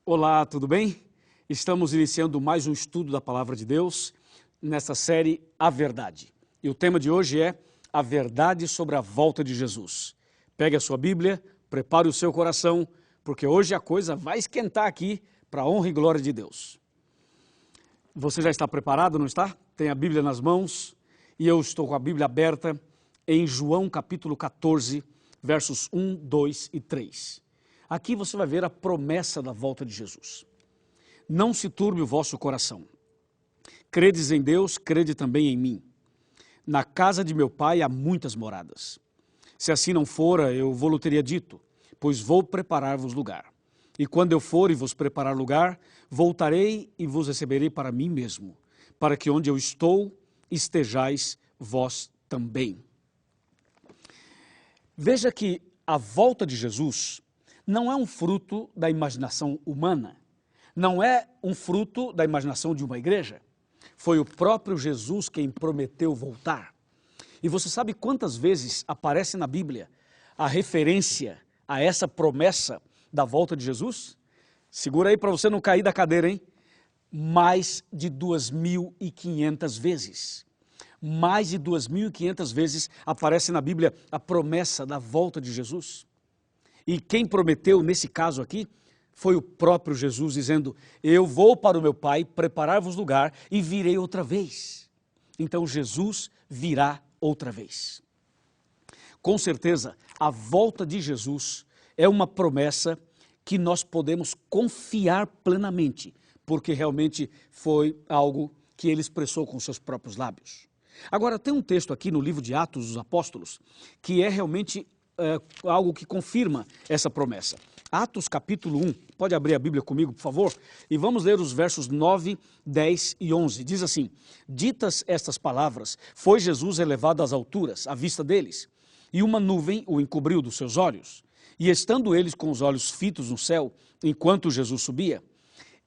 Olá, tudo bem? Estamos iniciando mais um estudo da Palavra de Deus nessa série A Verdade. E o tema de hoje é a verdade sobre a volta de Jesus. Pegue a sua Bíblia, prepare o seu coração, porque hoje a coisa vai esquentar aqui para a honra e glória de Deus. Você já está preparado, não está? Tem a Bíblia nas mãos e eu estou com a Bíblia aberta em João capítulo 14, versos 1, 2 e 3. Aqui você vai ver a promessa da volta de Jesus. Não se turbe o vosso coração. Credes em Deus, crede também em mim. Na casa de meu pai há muitas moradas. Se assim não fora, eu vou-lo teria dito, pois vou preparar-vos lugar. E quando eu for e vos preparar lugar, voltarei e vos receberei para mim mesmo, para que onde eu estou, estejais vós também. Veja que a volta de Jesus não é um fruto da imaginação humana, não é um fruto da imaginação de uma igreja. Foi o próprio Jesus quem prometeu voltar. E você sabe quantas vezes aparece na Bíblia a referência a essa promessa da volta de Jesus? Segura aí para você não cair da cadeira, hein? Mais de 2.500 vezes. Mais de 2.500 vezes aparece na Bíblia a promessa da volta de Jesus. E quem prometeu nesse caso aqui foi o próprio Jesus dizendo: eu vou para o meu Pai preparar-vos lugar e virei outra vez. Então Jesus virá outra vez. Com certeza, a volta de Jesus é uma promessa que nós podemos confiar plenamente, porque realmente foi algo que ele expressou com seus próprios lábios. Agora, tem um texto aqui no livro de Atos dos Apóstolos que é realmente algo que confirma essa promessa. Atos capítulo 1, pode abrir a Bíblia comigo, por favor? E vamos ler os versos 9, 10 e 11. Diz assim: ditas estas palavras, foi Jesus elevado às alturas, à vista deles, e uma nuvem o encobriu dos seus olhos. E estando eles com os olhos fitos no céu, enquanto Jesus subia,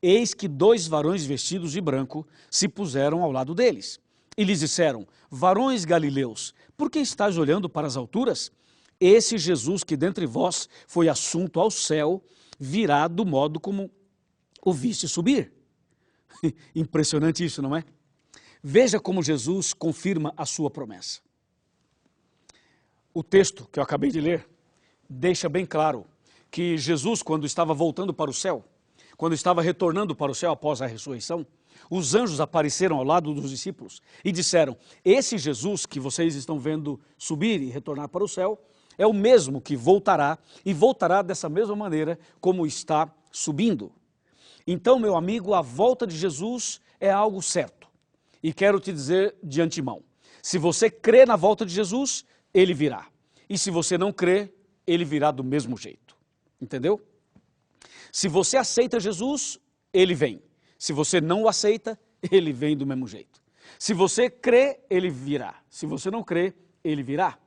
eis que 2 varões vestidos de branco se puseram ao lado deles. E lhes disseram: varões galileus, por que estáis olhando para as alturas? Esse Jesus que dentre vós foi assunto ao céu, virá do modo como o viste subir. Impressionante isso, não é? Veja como Jesus confirma a sua promessa. O texto que eu acabei de ler deixa bem claro que Jesus, quando estava voltando para o céu, quando estava retornando para o céu após a ressurreição, os anjos apareceram ao lado dos discípulos e disseram: esse Jesus que vocês estão vendo subir e retornar para o céu, é o mesmo que voltará, e voltará dessa mesma maneira como está subindo. Então, meu amigo, a volta de Jesus é algo certo. E quero te dizer de antemão, se você crê na volta de Jesus, ele virá. E se você não crê, ele virá do mesmo jeito. Entendeu? Se você aceita Jesus, ele vem. Se você não o aceita, ele vem do mesmo jeito. Se você crê, ele virá. Se você não crê, ele virá.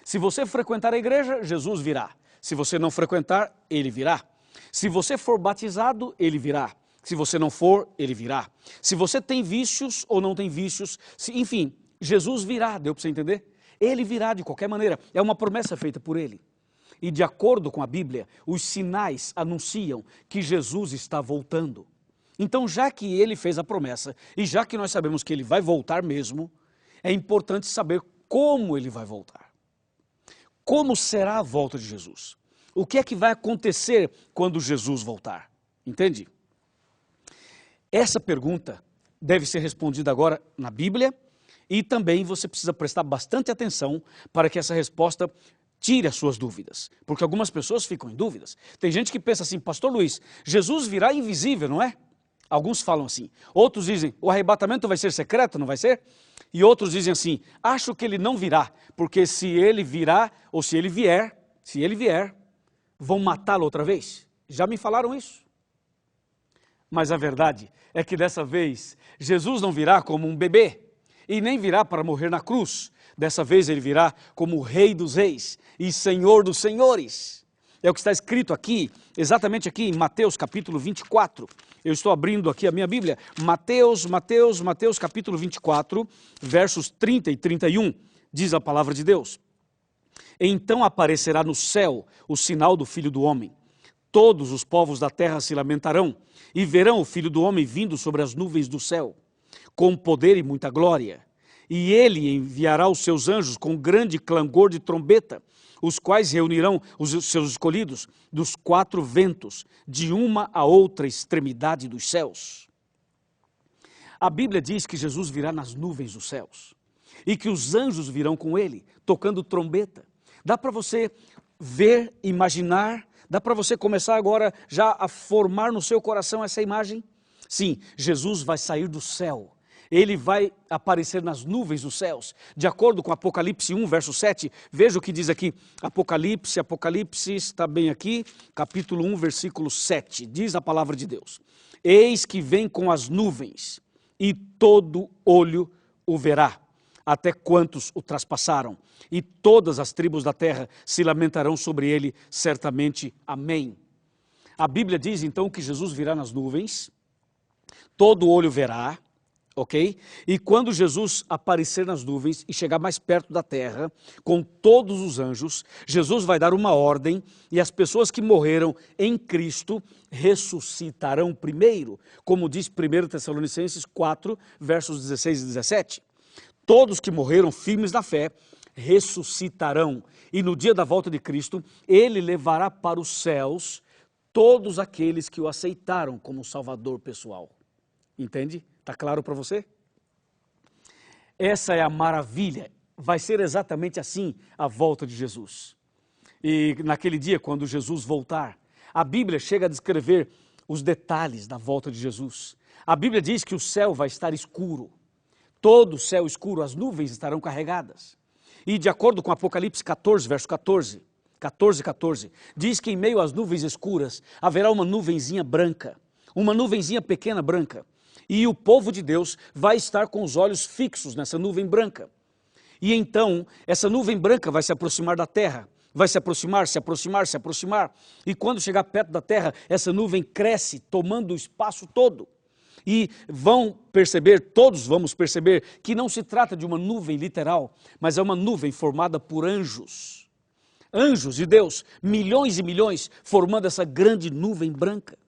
Se você frequentar a igreja, Jesus virá. Se você não frequentar, ele virá. Se você for batizado, ele virá. Se você não for, ele virá. Se você tem vícios ou não tem vícios, enfim, Jesus virá, deu para você entender? Ele virá de qualquer maneira, é uma promessa feita por ele. E de acordo com a Bíblia, os sinais anunciam que Jesus está voltando. Então, já que ele fez a promessa, e já que nós sabemos que ele vai voltar mesmo, é importante saber como ele vai voltar. Como será a volta de Jesus? O que é que vai acontecer quando Jesus voltar? Entende? Essa pergunta deve ser respondida agora na Bíblia e também você precisa prestar bastante atenção para que essa resposta tire as suas dúvidas. Porque algumas pessoas ficam em dúvidas. Tem gente que pensa assim: pastor Luiz, Jesus virá invisível, não é? Alguns falam assim. Outros dizem: o arrebatamento vai ser secreto, não vai ser? E outros dizem assim: acho que ele não virá, porque se ele virá, ou se ele vier, vão matá-lo outra vez. Já me falaram isso. Mas a verdade é que dessa vez, Jesus não virá como um bebê, e nem virá para morrer na cruz. Dessa vez ele virá como o Rei dos Reis e Senhor dos Senhores. É o que está escrito aqui, exatamente aqui em Mateus capítulo 24. Eu estou abrindo aqui a minha Bíblia. Mateus capítulo 24, versos 30 e 31, diz a palavra de Deus. Então aparecerá no céu o sinal do Filho do Homem. Todos os povos da terra se lamentarão e verão o Filho do Homem vindo sobre as nuvens do céu, com poder e muita glória. E ele enviará os seus anjos com grande clangor de trombeta, os quais reunirão os seus escolhidos dos 4 ventos, de uma a outra extremidade dos céus. A Bíblia diz que Jesus virá nas nuvens dos céus e que os anjos virão com ele, tocando trombeta. Dá para você ver, imaginar, dá para você começar agora já a formar no seu coração essa imagem? Sim, Jesus vai sair do céu. Ele vai aparecer nas nuvens dos céus. De acordo com Apocalipse 1, verso 7, veja o que diz aqui. Apocalipse está bem aqui, capítulo 1, versículo 7. Diz a palavra de Deus: Eis que vem com as nuvens, e todo olho o verá, até quantos o traspassaram. E todas as tribos da terra se lamentarão sobre ele, certamente. Amém. A Bíblia diz então que Jesus virá nas nuvens, todo olho verá, ok? E quando Jesus aparecer nas nuvens e chegar mais perto da terra, com todos os anjos, Jesus vai dar uma ordem e as pessoas que morreram em Cristo ressuscitarão primeiro, como diz 1 Tessalonicenses 4, versos 16 e 17. Todos que morreram firmes na fé ressuscitarão, e no dia da volta de Cristo, ele levará para os céus todos aqueles que o aceitaram como Salvador pessoal. Entende? Está claro para você? Essa é a maravilha. Vai ser exatamente assim a volta de Jesus. E naquele dia, quando Jesus voltar, a Bíblia chega a descrever os detalhes da volta de Jesus. A Bíblia diz que o céu vai estar escuro. Todo o céu escuro, as nuvens estarão carregadas. E de acordo com Apocalipse 14, verso 14, diz que em meio às nuvens escuras haverá uma nuvenzinha branca, uma nuvenzinha pequena branca. E o povo de Deus vai estar com os olhos fixos nessa nuvem branca. E então, essa nuvem branca vai se aproximar da terra, vai se aproximar. E quando chegar perto da terra, essa nuvem cresce, tomando o espaço todo. E todos vamos perceber que não se trata de uma nuvem literal, mas é uma nuvem formada por anjos. Anjos de Deus, milhões e milhões, formando essa grande nuvem branca.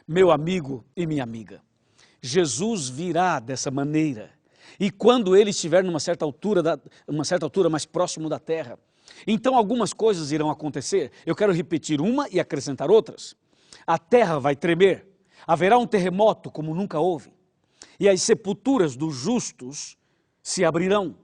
Meu amigo e minha amiga, Jesus virá dessa maneira. E quando ele estiver numa certa altura mais próximo da terra, então algumas coisas irão acontecer. Eu quero repetir uma e acrescentar outras. A terra vai tremer. Haverá um terremoto como nunca houve, e as sepulturas dos justos se abrirão,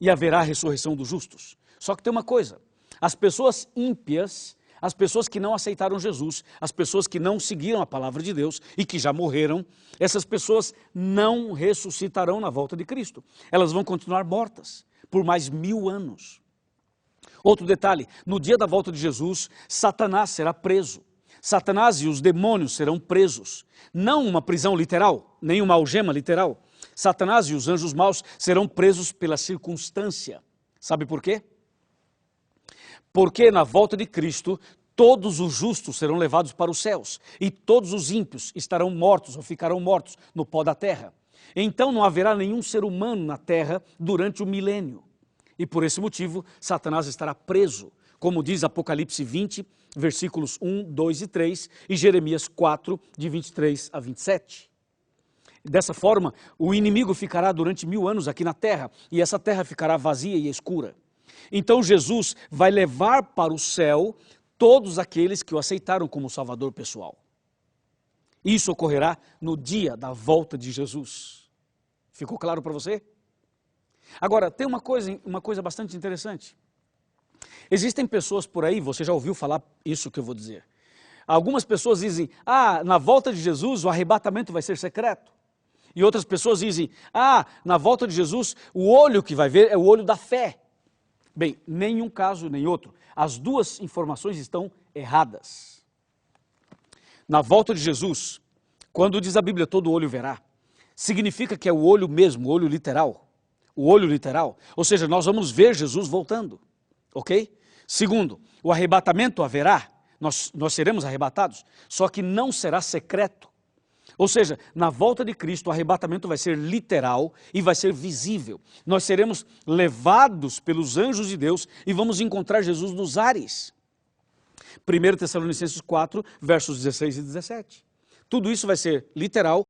e haverá a ressurreição dos justos. Só que tem uma coisa, as pessoas ímpias, as pessoas que não aceitaram Jesus, as pessoas que não seguiram a palavra de Deus e que já morreram, essas pessoas não ressuscitarão na volta de Cristo. Elas vão continuar mortas por mais 1000 anos. Outro detalhe, no dia da volta de Jesus, Satanás será preso. Satanás e os demônios serão presos, não uma prisão literal, nem uma algema literal. Satanás e os anjos maus serão presos pela circunstância. Sabe por quê? Porque na volta de Cristo, todos os justos serão levados para os céus e todos os ímpios estarão mortos ou ficarão mortos no pó da terra. Então não haverá nenhum ser humano na terra durante o milênio. E por esse motivo, Satanás estará preso, como diz Apocalipse 20, versículos 1, 2 e 3, e Jeremias 4, de 23 a 27. Dessa forma, o inimigo ficará durante 1000 anos aqui na terra, e essa terra ficará vazia e escura. Então Jesus vai levar para o céu todos aqueles que o aceitaram como Salvador pessoal. Isso ocorrerá no dia da volta de Jesus. Ficou claro para você? Agora, tem uma coisa bastante interessante. Existem pessoas por aí, você já ouviu falar isso que eu vou dizer. Algumas pessoas dizem, na volta de Jesus o arrebatamento vai ser secreto. E outras pessoas dizem, na volta de Jesus o olho que vai ver é o olho da fé. Bem, nenhum caso nem outro. As duas informações estão erradas. Na volta de Jesus, quando diz a Bíblia todo olho verá, significa que é o olho mesmo, o olho literal. O olho literal, ou seja, nós vamos ver Jesus voltando. Ok? Segundo, o arrebatamento haverá, nós seremos arrebatados, só que não será secreto. Ou seja, na volta de Cristo o arrebatamento vai ser literal e vai ser visível. Nós seremos levados pelos anjos de Deus e vamos encontrar Jesus nos ares. 1 Tessalonicenses 4, versos 16 e 17. Tudo isso vai ser literal